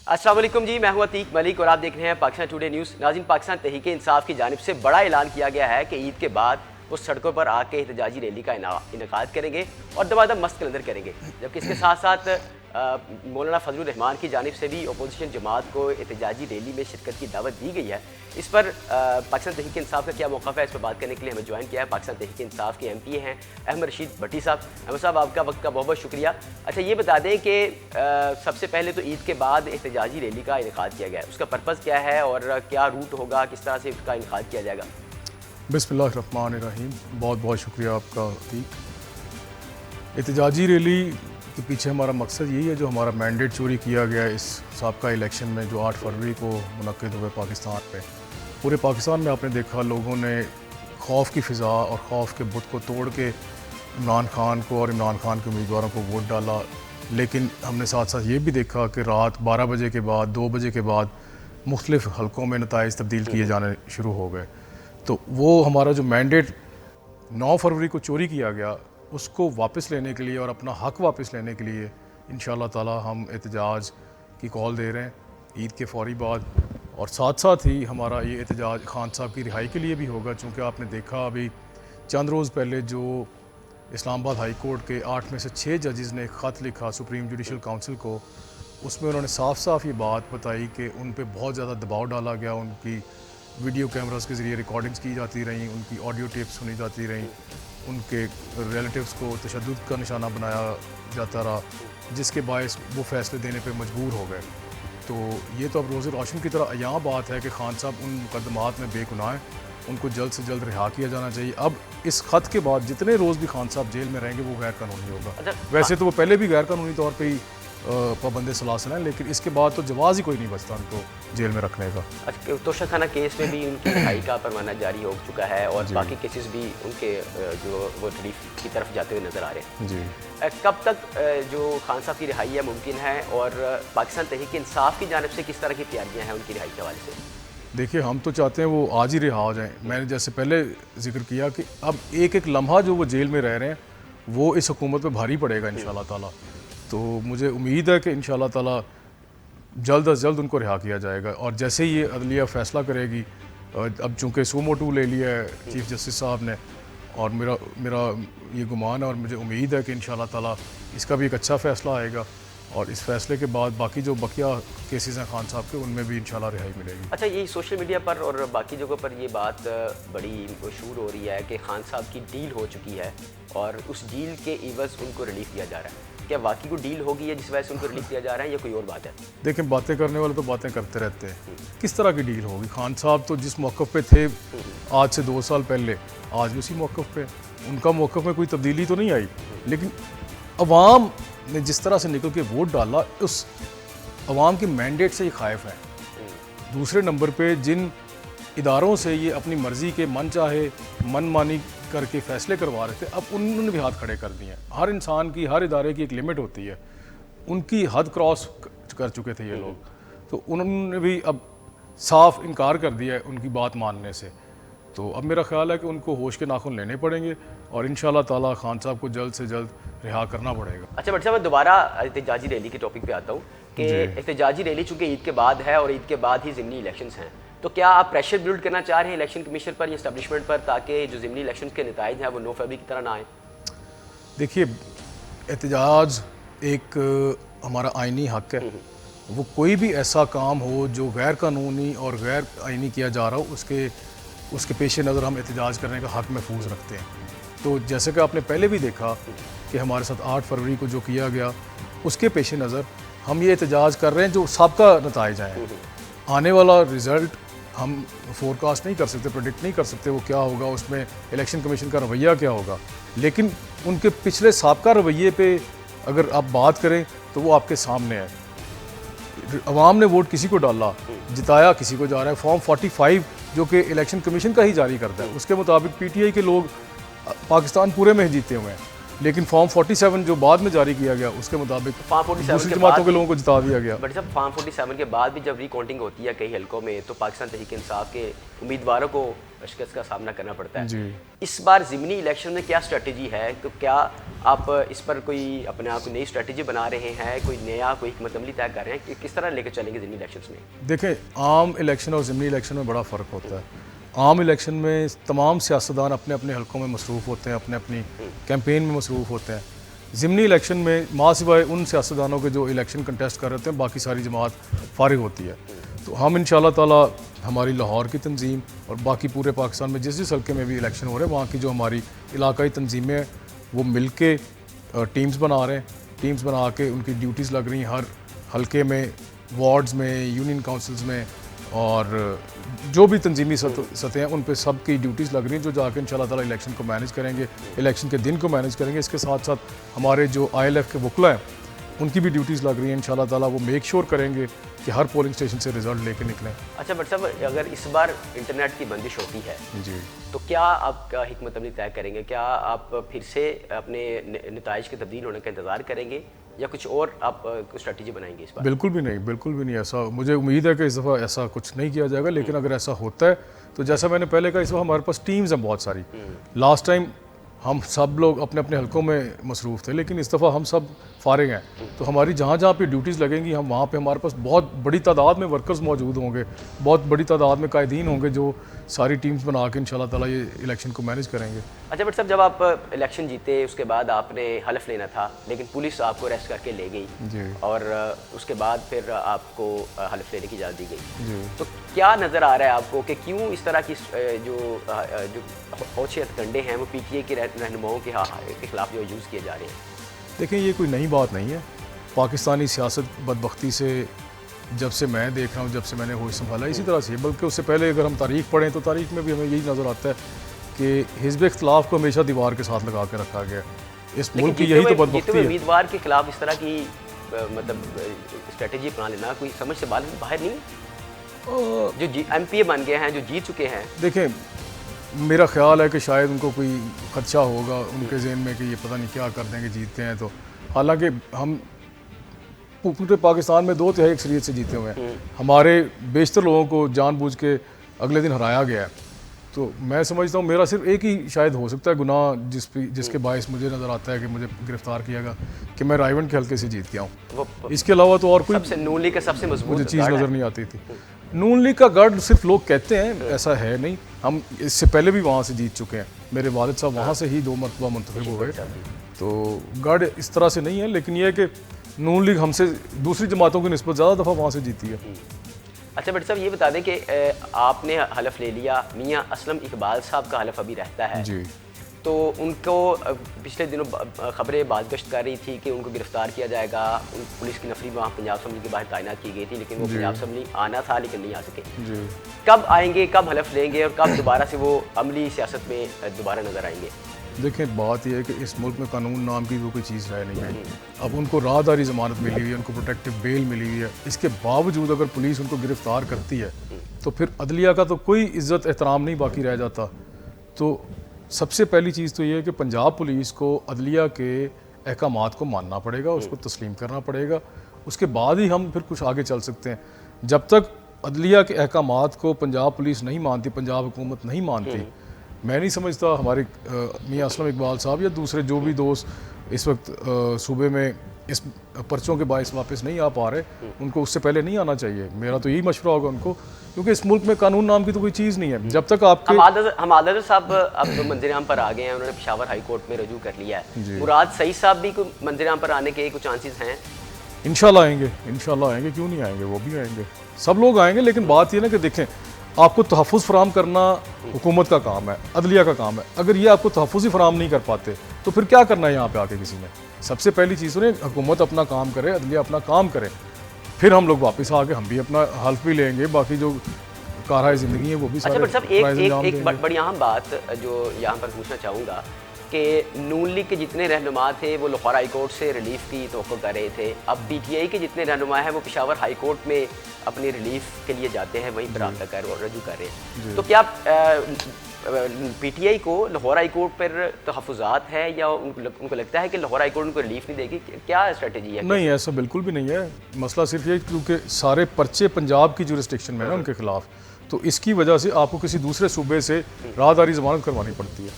अस्सलाम वालेकुम जी, मैं हूं अतीक मलिक और आप देख रहे हैं पाकिस्तान टुडे न्यूज़। नाज़रीन, पाकिस्तान तहरीक इंसाफ की जानिब से बड़ा ऐलान किया गया है कि ईद के बाद वो सड़कों पर आके एहतजाजी रैली का इनेकाद करेंगे और दमादम मस्त कलंदर करेंगे। जबकि इसके साथ साथ मौलाना फजलुर रहमान की जानिब से भी अपोजिशन जमात को एहतजाजी रैली में शिरकत की दावत दी गई है। इस पर पाकिस्तान तहरीक इंसाफ का क्या मौक़िफ़ है, इस पर बात करने के लिए हमें ज्वाइन किया है पाकिस्तान तहरीक इंसाफ के MP हैं अहमद रशीद भट्टी साहब। अहमद साहब, आपका वक्त का बहुत बहुत शुक्रिया। अच्छा, ये बता दें कि सबसे पहले तो ईद के बाद एहतजाजी रैली का इनेकाद किया गया है, उसका पर्पज़ क्या है और क्या रूट होगा, किस तरह से उसका इनेकाद किया जाएगा? बिस्मिल्लाहिर्रहमानिर्रहीम, बहुत बहुत शुक्रिया आपका अतीक। एहतजाजी रैली के पीछे हमारा मकसद यही है, जो हमारा मैंडेट चोरी किया गया इस साबका इलेक्शन में जो 8 फरवरी को मुनक्किद हुए पाकिस्तान में। पूरे पाकिस्तान में आपने देखा लोगों ने खौफ की फ़िज़ा और खौफ के बुत को तोड़ के इमरान खान को और इमरान खान के उम्मीदवारों को वोट डाला। लेकिन हमने साथ साथ ये भी देखा कि रात 12 बजे के बाद 2 बजे के बाद मुख्तलिफ़ हलकों में नताइज तब्दील किए जाने शुरू हो गए। तो वो हमारा जो मैंडेट 9 फरवरी को चोरी किया गया उसको वापस लेने के लिए और अपना हक़ वापस लेने के लिए इंशाअल्लाह ताला हम एहतजाज की कॉल दे रहे हैं ईद के फ़ौरी बाद। और साथ साथ ही हमारा ये एहतजाज खान साहब की रिहाई के लिए भी होगा, चूँकि आपने देखा अभी चंद रोज़ पहले जो इस्लामाबाद हाई कोर्ट के 8 में से 6 जजेज़ ने एक ख़त लिखा सुप्रीम जुडिशल काउंसिल को, उसमें उन्होंने साफ साफ ये बात बताई कि उन पर बहुत ज़्यादा दबाव डाला गया, उनकी वीडियो कैमरास के ज़रिए रिकॉर्डिंग्स की जाती रहीं, उनकी ऑडियो टेप्स सुनी जाती रहीं, उनके रिलेटिव्स को तशद्दुद का निशाना बनाया जाता रहा, जिसके बायस वो फ़ैसले देने पे मजबूर हो गए। तो ये तो अब रोज़ रोशन की तरह यहाँ बात है कि खान साहब उन मुकदमात में बेगुनाह हैं, उनको जल्द से जल्द रिहा किया जाना चाहिए। अब इस ख़त के बाद जितने रोज़ भी खान साहब जेल में रहेंगे वो गैर कानूनी होगा। वैसे तो वो पहले भी गैर कानूनी तौर पर ही पाबंद सलासन है, लेकिन इसके बाद तो जवाज़ ही कोई नहीं बचता उनको जेल में रखने का। अच्छा, तोशाखाना केस में भी उनकी रिहाई का परवाना जारी हो चुका है और बाकी केसेस भी उनके जो वो रिलीफ की तरफ जाते हुए नज़र आ रहे हैं जी। कब तक जो खान साहब की रिहाई है मुमकिन है और पाकिस्तान तहरीक इंसाफ की जानिब से किस तरह की तैयारियाँ हैं उनकी रिहाई के हवाले से? देखिए, हम तो चाहते हैं वो आज ही रिहा हो जाएँ। मैंने जैसे पहले जिक्र किया कि अब एक एक लम्हा जो वो जेल में रह रहे हैं वो इस हुकूमत पर भारी पड़ेगा इंशाअल्लाह ताला। तो मुझे उम्मीद है कि इंशाअल्लाह ताला जल्द अज जल्द उनको रिहा किया जाएगा। और जैसे ही ये अदलिया फ़ैसला करेगी, अब चूँकि सुमो 2 ले लिया है चीफ़ जस्टिस साहब ने, और मेरा ये गुमान है और मुझे उम्मीद है कि इंशाअल्लाह ताला इसका भी एक अच्छा फ़ैसला आएगा और इस फ़ैसले के बाद बाकी जो बकिया केसेस हैं खान साहब के उनमें भी इंशाअल्लाह रिहाई मिलेगी। अच्छा, ये सोशल मीडिया पर और बाकी जगहों पर ये बात बड़ी मशहूर हो रही है कि खान साहब की डील हो चुकी है और उस डील के इवज़ उनको रिलीफ दिया जा रहा है। क्या वाकई को डील होगी है जिस वजह से उनको रिलीफ दिया जा रहा है या कोई और बात है? देखें, बातें करने वाले तो बातें करते रहते हैं। किस तरह की डील होगी? खान साहब तो जिस मौक़िफ़ पे थे आज से 2 साल पहले, आज भी उसी मौक़िफ़ पे। उनका मौक़िफ़ में कोई तब्दीली तो नहीं आई, लेकिन अवाम ने जिस तरह से निकल के वोट डाला उस अवाम के मैंडेट से ये खाइफ है। दूसरे नंबर पे जिन इदारों से ये अपनी मर्ज़ी के मन चाहे मनमानी करके फ़ैसले करवा रहे थे, अब उन्होंने भी हाथ खड़े कर दिए हैं। हर इंसान की, हर इदारे की एक लिमिट होती है, उनकी हद क्रॉस कर चुके थे ये लोग, तो उन्होंने भी अब साफ इनकार कर दिया है उनकी बात मानने से। तो अब मेरा ख्याल है कि उनको होश के नाखून लेने पड़ेंगे और इंशाअल्लाह ताला खान साहब को जल्द से जल्द रिहा करना पड़ेगा। अच्छा भट्ट साहब, मैं दोबारा एहतजाजी रैली के टॉपिक पे आता हूँ कि एहतजाजी रैली चूँकि ईद के बाद है और ईद के बाद ही ज़िमनी इलेक्शंस हैं, तो क्या आप प्रेशर बिल्ड करना चाह रहे हैं इलेक्शन कमीशन पर या इस्टेब्लिशमेंट पर ताकि जो ज़िमनी इलेक्शन के नताइज हैं वो 9 फरवरी की तरह ना आए? देखिए, एहतजाज एक हमारा आइनी हक़ है। वो कोई भी ऐसा काम हो जो गैर कानूनी और गैर आइनी किया जा रहा हो, उसके पेश नज़र हम एहतजाज करने का हक़ महफूज रखते हैं। तो जैसे कि आपने पहले भी देखा कि हमारे साथ 8 फरवरी को जो किया गया उसके पेश नज़र हम ये एहतजाज कर रहे हैं जो साबका नताइज हैं। आने वाला रिज़ल्ट हम फोरकास्ट नहीं कर सकते, प्रेडिक्ट नहीं कर सकते वो क्या होगा, उसमें इलेक्शन कमीशन का रवैया क्या होगा, लेकिन उनके पिछले साबका रवैये पे अगर आप बात करें तो वो आपके सामने है। अवाम ने वोट किसी को डाला, जिताया किसी को जा रहा है। फॉर्म 45 जो कि इलेक्शन कमीशन का ही जारी करता है, उसके मुताबिक PTI के लोग पाकिस्तान पूरे में जीते हुए हैं। लेकिन फॉर्म 47 जो बाद में जारी किया गया उसके मुताबिक फॉर्म 47 दूसरी के जमातों बाद के लोगों को जिता दिया गया। बट जब फॉर्म 47 के बाद भी जब रिकाउंटिंग होती है कई हलकों में तो पाकिस्तान तहरीक इंसाफ के उम्मीदवारों को शिकस्त का सामना करना पड़ता है। जी। इस बार ज़िमनी इलेक्शन में क्या स्ट्रेटजी है, तो क्या आप इस पर कोई अपने आप को नई स्ट्रेटजी बना रहे हैं, कोई नया कोई हिकमत अमली तय कर रहे हैं कि किस तरह लेकर चलेंगे ज़िमनी इलेक्शन में? देखें, आम इलेक्शन और ज़िमनी इलेक्शन में बड़ा फ़र्क होता है। आम इलेक्शन में तमाम सियासतदान अपने अपने हलकों में मसरूफ़ होते हैं, अपने अपनी कैंपेन में मसरूफ़ होते हैं। ज़िमनी इलेक्शन में माँ सिवाय उन सियासतदानों के जो इलेक्शन कंटेस्ट कर रहे होते हैं बाकी सारी जमात फारिग होती है। तो हम इंशाल्लाह ताला हमारी लाहौर की तंजीम और बाकी पूरे पाकिस्तान में जिस जिस हल्के में भी इलेक्शन हो रहे हैं वहाँ की जो हमारी इलाकाई तंजीमें हैं वो मिल के टीम्स बना रहे हैं। टीम्स बना के उनकी ड्यूटीज़ लग रही हैं हर हल्के में, वार्ड्स में, यूनियन काउंसिल्स में, और जो भी तंजीमी सतह हैं उन पे सब की ड्यूटीज़ लग रही हैं जो जाके इंशाल्लाह ताला इलेक्शन को मैनेज करेंगे, इलेक्शन के दिन को मैनेज करेंगे। इसके साथ साथ हमारे जो ILF के वकला हैं उनकी भी ड्यूटीज़ लग रही हैं। इंशाल्लाह ताला वो मेक श्योर करेंगे कि हर पोलिंग स्टेशन से रिजल्ट लेके निकलें। अच्छा बट साहब, अगर इस बार इंटरनेट की बंदिश होती है जी, तो क्या आपका हिकमत अमली तय करेंगे? क्या आप फिर से अपने नताइज के तब्दील होने का इंतज़ार करेंगे या कुछ और आप स्ट्रेटजी बनाएंगे इस बार? बिल्कुल भी नहीं, बिल्कुल भी नहीं। ऐसा मुझे उम्मीद है कि इस दफ़ा ऐसा कुछ नहीं किया जाएगा, लेकिन अगर ऐसा होता है तो जैसा मैंने पहले कहा, इस दफ़ा हमारे पास टीम्स हैं बहुत सारी। लास्ट टाइम हम सब लोग अपने अपने हलकों में मसरूफ़ थे, लेकिन इस दफ़ा हम सब फारिग हैं। तो हमारी जहाँ जहाँ पे ड्यूटीज़ लगेंगी हम वहाँ पे हमारे पास बहुत बड़ी तादाद में वर्कर्स मौजूद होंगे, बहुत बड़ी तादाद में कायदीन होंगे जो सारी टीम्स बना के इंशाल्लाह ताला ये इलेक्शन को मैनेज करेंगे। अच्छा बट साहब, जब आप इलेक्शन जीते उसके बाद आपने हलफ लेना था लेकिन पुलिस आपको अरेस्ट करके ले गई जी। और उसके बाद फिर आपको हलफ लेने की इजाज़त दी गई। जी। तो क्या नज़र आ रहा है आपको कि क्यों इस तरह की जो फौजी हथकंडे हैं वो PTI के रहनुमाओं के खिलाफ जो यूज़ किए जा रहे हैं? देखिए, ये कोई नई बात नहीं है। पाकिस्तानी सियासत बदबख्ती से जब से मैं देख रहा हूँ, जब से मैंने होश संभाला, इसी तरह से, बल्कि उससे पहले अगर हम तारीख पढ़ें तो तारीख में भी हमें यही नज़र आता है कि हिज़्ब इख्तिलाफ को हमेशा दीवार के साथ लगा के रखा गया। इस मुल्क की यही तो बदबख्ती है। उम्मीदवार के खिलाफ इस तरह की मतलब स्ट्रेटजी अपना लेना कोई समझ से बाहर नहीं? जो MPA बन गए हैं, जो जीत चुके हैं। देखें, मेरा ख्याल है कि शायद उनको कोई खदशा होगा उनके ज़हन में कि ये पता नहीं क्या कर देंगे जीतते हैं तो। हालांकि हम पूरे पाकिस्तान में 2/3 अक्सरियत से जीते हुए हैं। हमारे बेशतर लोगों को जानबूझ के अगले दिन हराया गया है। तो मैं समझता हूँ मेरा सिर्फ एक ही शायद हो सकता है गुनाह जिसके बायस मुझे नज़र आता है कि मुझे गिरफ्तार किया गया कि मैं रायवंड के हल्के से जीत गया हूँ। इसके अलावा तो और कोई सबसे नून लीग का सबसे मजबूत मुझे चीज़ नज़र नहीं आती थी। नून लीग का गढ़ सिर्फ लोग कहते हैं, ऐसा है नहीं। हम इससे पहले भी वहाँ से जीत चुके हैं। मेरे वालिद साहब वहाँ से ही 2 मरतबा मुंतखब हो गए। तो गढ़ इस तरह से नहीं है, लेकिन यह है कि नून लीग हमसे दूसरी जमातों की निस्बत ज़्यादा दफ़ा वहाँ से जीती है। अच्छा बट साहब, ये बता दें कि आपने हलफ ले लिया, मियाँ असलम इकबाल साहब का हलफ अभी रहता है जी। तो उनको पिछले दिनों खबरें बाज़गश्त कर रही थी कि उनको गिरफ्तार किया जाएगा। पुलिस की नफरी वहाँ पंजाब असम्बली के बाहर तैनात की गई थी, लेकिन वो पंजाब असम्बली आना था लेकिन नहीं आ सके। जी। कब आएंगे, कब हलफ लेंगे और कब दोबारा से वो अमली सियासत में दोबारा नज़र आएंगे? देखें, बात यह है कि इस मुल्क में कानून नाम की वो कोई चीज़ रह नहीं है। अब उनको राहदारी ज़मानत मिली हुई है, उनको प्रोटेक्टिव बेल मिली हुई है। इसके बावजूद अगर पुलिस उनको गिरफ्तार करती है तो फिर अदलिया का तो कोई इज़्ज़त एहतराम नहीं बाकी रह जाता। तो सबसे पहली चीज़ तो ये है कि पंजाब पुलिस को अदलिया के अहकामात को मानना पड़ेगा, उसको तस्लीम करना पड़ेगा। उसके बाद ही हम फिर कुछ आगे चल सकते हैं। जब तक अदलिया के अहकामात को पंजाब पुलिस नहीं मानती, पंजाब हुकूमत नहीं मानती, मैं नहीं समझता हमारे मियाँ असलम इकबाल साहब या दूसरे जो भी दोस्त इस वक्त सूबे में इस पर्चों के बायस वापस नहीं आ पा रहे, उनको उससे पहले नहीं आना चाहिए। मेरा तो यही मशवरा होगा उनको, क्योंकि इस मुल्क में कानून नाम की तो कोई चीज़ नहीं है। जब तक आपके हम आदर साहब अब मंजरेआम पर आ गए हैं, उन्होंने पेशावर हाई कोर्ट में रजू कर लिया है। मुराद सईद साहब भी मंजरेआम पर आने के कुछ चांसेस हैं? इंशाल्लाह आएंगे, इंशाल्लाह आएंगे, क्यों नहीं आएंगे, वो भी आएंगे, सब लोग आएंगे। लेकिन बात ये ना कि देखें, आपको तहफ़्फ़ुज़ फराम करना हुकूमत का काम है, अदलिया का काम है। अगर ये आपको तहफ़्फ़ुज़ ही फराम नहीं कर पाते तो फिर क्या करना है यहाँ पे आके किसी ने? सबसे पहली चीज़ सुने, हुकूमत अपना काम करे, अदलिया अपना काम करे, फिर हम लोग वापस आके हम भी अपना हल्फ भी लेंगे, बाकी जो कारहाय ज़िंदगी है वो भी सारे। अच्छा बट साहब, एक बड़ी अहम बात जो यहाँ पर पूछना चाहूँगा कि नून लीग के जितने रहनुमा थे वो लाहौर हाई कोर्ट से रिलीफ की तवक्को कर रहे थे। अब पीटीआई के जितने रहनुमा हैं वो पेशावर हाई कोर्ट में अपनी रिलीफ के लिए जाते हैं, वहीं पर रब्ता कर और रजू कर रहे हैं। तो क्या पीटीआई को लाहौर हाई कोर्ट पर तहफ़्फ़ुज़ात है या उनको लगता है कि लाहौर हाई कोर्ट उनको रिलीफ नहीं देगी? क्या स्ट्रेटजी है? नहीं, ऐसा बिल्कुल भी नहीं है। मसला सिर्फ ये क्योंकि सारे पर्चे पंजाब की जुरिस्डिक्शन में है ना उनके खिलाफ, तो इसकी वजह से आपको किसी दूसरे सूबे से राहदारी ज़मानत करवानी पड़ती है,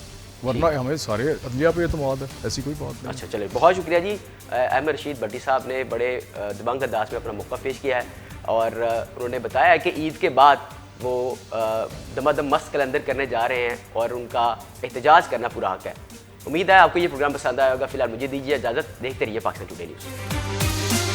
वरना हमें सारे अदलिया पे एतमाद है, ऐसी कोई बात नहीं। अच्छा चलिए, बहुत शुक्रिया जी। अहमद रशीद भट्टी साहब ने बड़े दबंग अंदाज में अपना मौक़ा पेश किया है और उन्होंने बताया कि ईद के बाद वो दमादम मस्त कलंदर करने जा रहे हैं और उनका एहतजाज करना पूरा हक है। उम्मीद है आपको ये प्रोग्राम पसंद आया होगा। फिलहाल मुझे दीजिए इजाज़त, देखते रहिए पाकिस्तान टुडे न्यूज़।